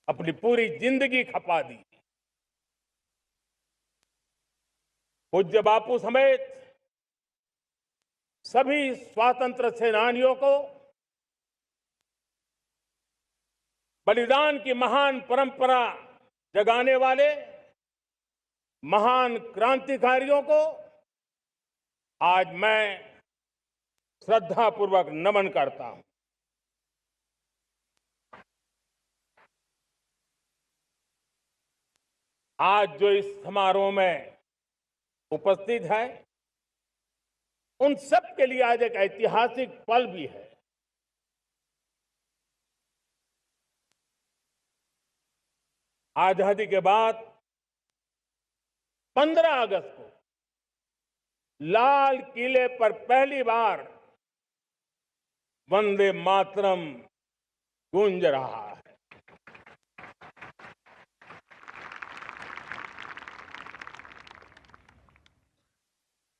अपनी पूरी जिंदगी खपा दी। पूज्य बापू समेत सभी स्वातंत्र सेनानियों को बलिदान की महान परंपरा जगाने वाले महान क्रांतिकारियों को आज मैं श्रद्धापूर्वक नमन करता हूं। आज जो इस समारोह में उपस्थित है, उन सब के लिए आज एक ऐतिहासिक पल भी है। आजादी के बाद 15 अगस्त को लाल किले पर पहली बार वंदे मातरम गूंज रहा है।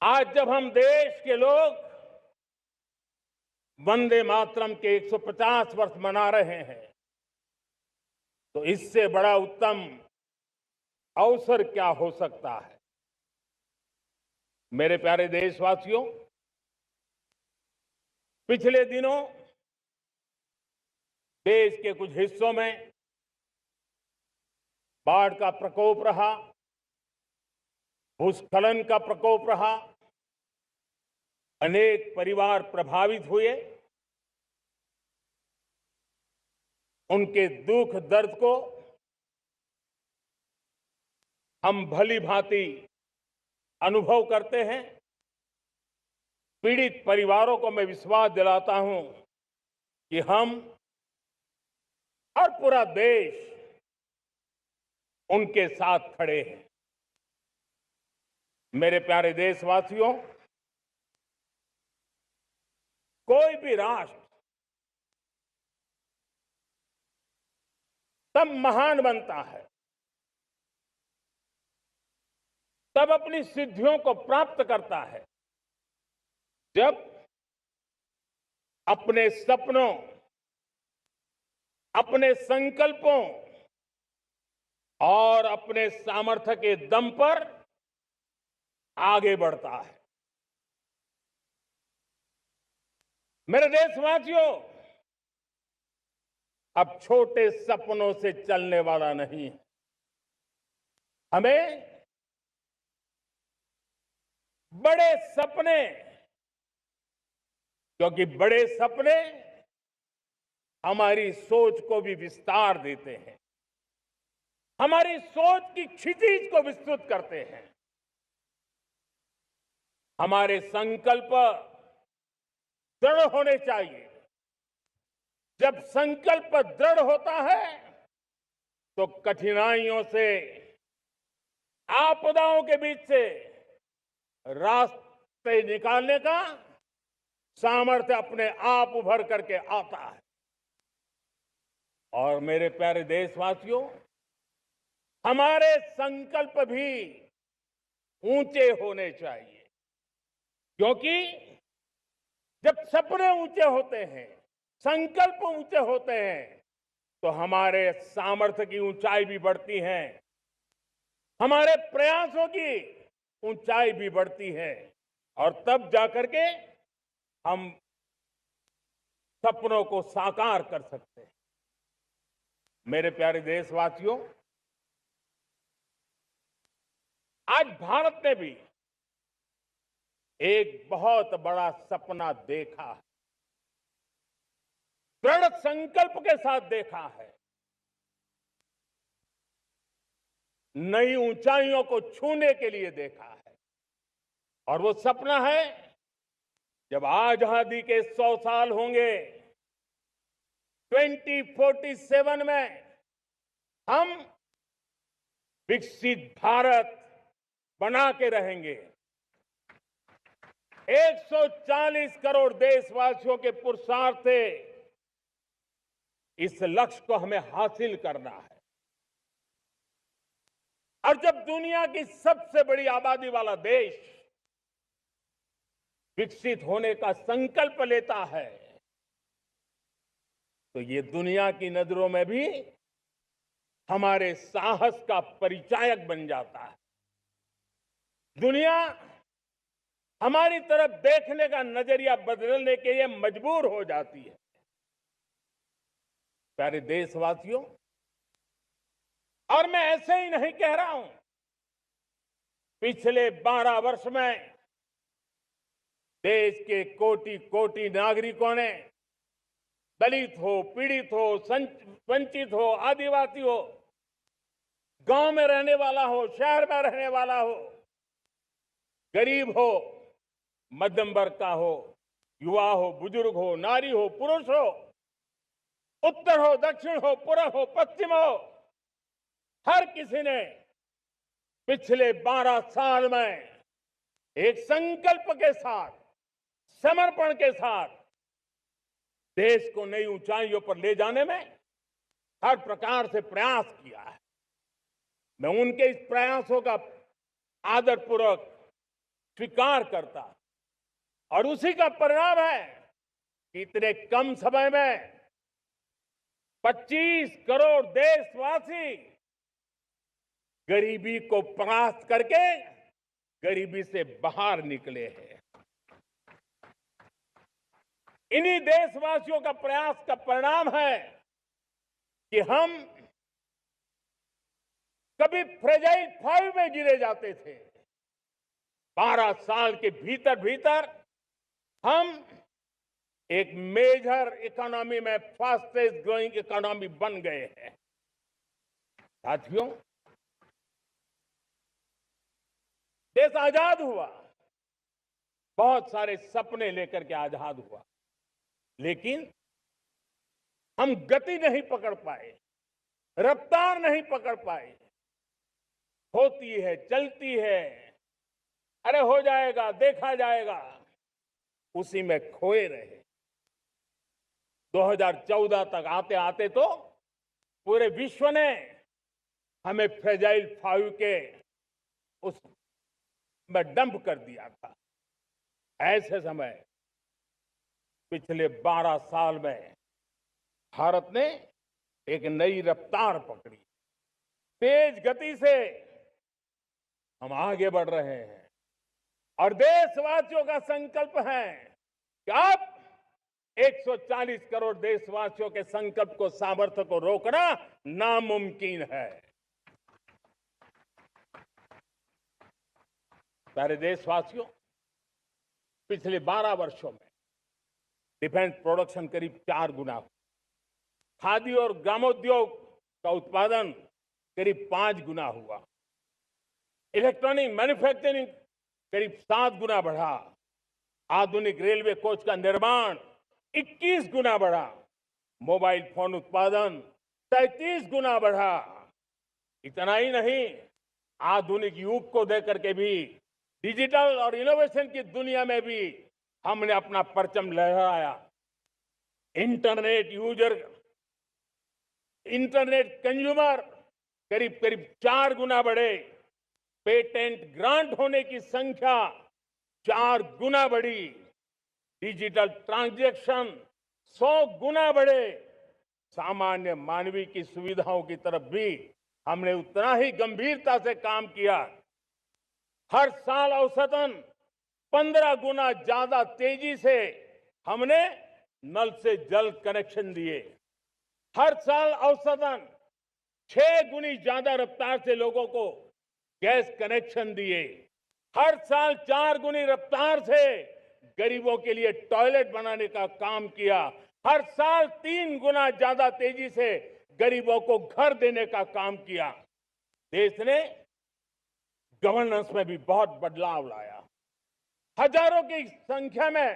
आज जब हम देश के लोग वंदे मातरम के 150 वर्ष मना रहे हैं, तो इससे बड़ा उत्तम अवसर क्या हो सकता है। मेरे प्यारे देशवासियों, पिछले दिनों देश के कुछ हिस्सों में बाढ़ का प्रकोप रहा, भूस्खलन का प्रकोप रहा, अनेक परिवार प्रभावित हुए। उनके दुख दर्द को हम भली भांति अनुभव करते हैं। पीड़ित परिवारों को मैं विश्वास दिलाता हूं कि हम और पूरा देश उनके साथ खड़े हैं। मेरे प्यारे देशवासियों, कोई भी राष्ट्र तब महान बनता है, तब अपनी सिद्धियों को प्राप्त करता है, जब अपने सपनों, अपने संकल्पों और अपने सामर्थ्य के दम पर आगे बढ़ता है। मेरे देशवासियों, अब छोटे सपनों से चलने वाला नहीं है। हमें बड़े सपने, क्योंकि बड़े सपने हमारी सोच को भी विस्तार देते हैं, हमारी सोच की क्षितिज को विस्तृत करते हैं। हमारे संकल्प दृढ़ होने चाहिए। जब संकल्प दृढ़ होता है तो कठिनाइयों से, आपदाओं के बीच से रास्ते निकालने का सामर्थ्य अपने आप उभर करके आता है। और मेरे प्यारे देशवासियों, हमारे संकल्प भी ऊंचे होने चाहिए, क्योंकि जब सपने ऊंचे होते हैं, संकल्प ऊंचे होते हैं, तो हमारे सामर्थ्य की ऊंचाई भी बढ़ती है, हमारे प्रयासों की ऊंचाई भी बढ़ती है, और तब जाकर के हम सपनों को साकार कर सकते हैं। मेरे प्यारे देशवासियों, आज भारत ने भी एक बहुत बड़ा सपना देखा है, दृढ़ संकल्प के साथ देखा है। नई ऊंचाइयों को छूने के लिए देखा है, और वो सपना है जब आजादी के 100 साल होंगे, 2047 में हम विकसित भारत बना के रहेंगे। 140 करोड़ देशवासियों के पुरुषार्थ से इस लक्ष्य को हमें हासिल करना है। और जब दुनिया की सबसे बड़ी आबादी वाला देश विकसित होने का संकल्प लेता है, तो ये दुनिया की नजरों में भी हमारे साहस का परिचायक बन जाता है। दुनिया हमारी तरफ देखने का नजरिया बदलने के लिए मजबूर हो जाती है। प्यारे देशवासियों, और मैं ऐसे ही नहीं कह रहा हूं। पिछले 12 वर्ष में देश के कोटि कोटि नागरिकों ने, दलित हो, पीड़ित हो, वंचित हो, आदिवासी हो, गांव में रहने वाला हो, शहर में रहने वाला हो, गरीब हो, मध्यम वर्ग का हो, युवा हो, बुजुर्ग हो, नारी हो, पुरुष हो, उत्तर हो, दक्षिण हो, पूर्व हो, पश्चिम हो, हर किसी ने पिछले 12 साल में एक संकल्प के साथ, समर्पण के साथ देश को नई ऊंचाइयों पर ले जाने में हर प्रकार से प्रयास किया है। मैं उनके इस प्रयासों का आदरपूर्वक स्वीकार करता और उसी का परिणाम है कि इतने कम समय में 25 करोड़ देशवासी गरीबी को परास्त करके गरीबी से बाहर निकले हैं। इन्हीं देशवासियों का प्रयास का परिणाम है कि हम कभी फ्रेजाइल 5 में गिरे जाते थे। 12 साल के भीतर भीतर हम एक मेजर इकोनॉमी में फास्टेस्ट ग्रोइंग इकोनॉमी बन गए हैं। साथियों, देश आजाद हुआ, बहुत सारे सपने लेकर के आजाद हुआ, लेकिन हम गति नहीं पकड़ पाए, रफ्तार नहीं पकड़ पाए। होती है, चलती है, अरे हो जाएगा, देखा जाएगा, उसी में खोए रहे। 2014 तक आते आते तो पूरे विश्व ने हमें फ्रेजाइल 5 के उस में डंप कर दिया था। ऐसे समय पिछले 12 साल में भारत ने एक नई रफ्तार पकड़ी। तेज गति से हम आगे बढ़ रहे हैं और देशवासियों का संकल्प है कि अब 140 करोड़ देशवासियों के संकल्प को, सामर्थ्य को रोकना नामुमकिन है। प्यारे देशवासियों, पिछले 12 वर्षों में डिफेंस प्रोडक्शन करीब 4 गुना हुआ। खादी और ग्रामोद्योग का उत्पादन करीब 5 गुना हुआ। इलेक्ट्रॉनिक मैन्युफैक्चरिंग करीब 7 गुना बढ़ा। आधुनिक रेलवे कोच का निर्माण 21 गुना बढ़ा। मोबाइल फोन उत्पादन 33 गुना बढ़ा। इतना ही नहीं, आधुनिक युग को देकर के भी डिजिटल और इनोवेशन की दुनिया में भी हमने अपना परचम लहराया। इंटरनेट यूजर, इंटरनेट कंज्यूमर करीब करीब 4 गुना बढ़े। पेटेंट ग्रांट होने की संख्या 4 गुना बढ़ी। डिजिटल ट्रांजैक्शन 100 गुना बढ़े। सामान्य मानवीय की सुविधाओं की तरफ भी हमने उतना ही गंभीरता से काम किया। हर साल औसतन 15 गुना ज्यादा तेजी से हमने नल से जल कनेक्शन दिए। हर साल औसतन 6 गुनी ज्यादा रफ्तार से लोगों को गैस कनेक्शन दिए। हर साल 4 गुनी रफ्तार से गरीबों के लिए टॉयलेट बनाने का काम किया। हर साल 3 गुना ज्यादा तेजी से गरीबों को घर देने का काम किया। देश ने गवर्नेंस में भी बहुत बदलाव लाया। हजारों की संख्या में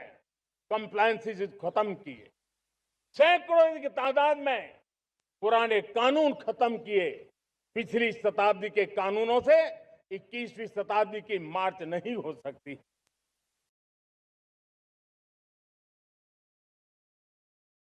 कंप्लायंसेस खत्म किए। सैकड़ों की तादाद में पुराने कानून खत्म किए। पिछली शताब्दी के कानूनों से 21वीं शताब्दी की मार्च नहीं हो सकती।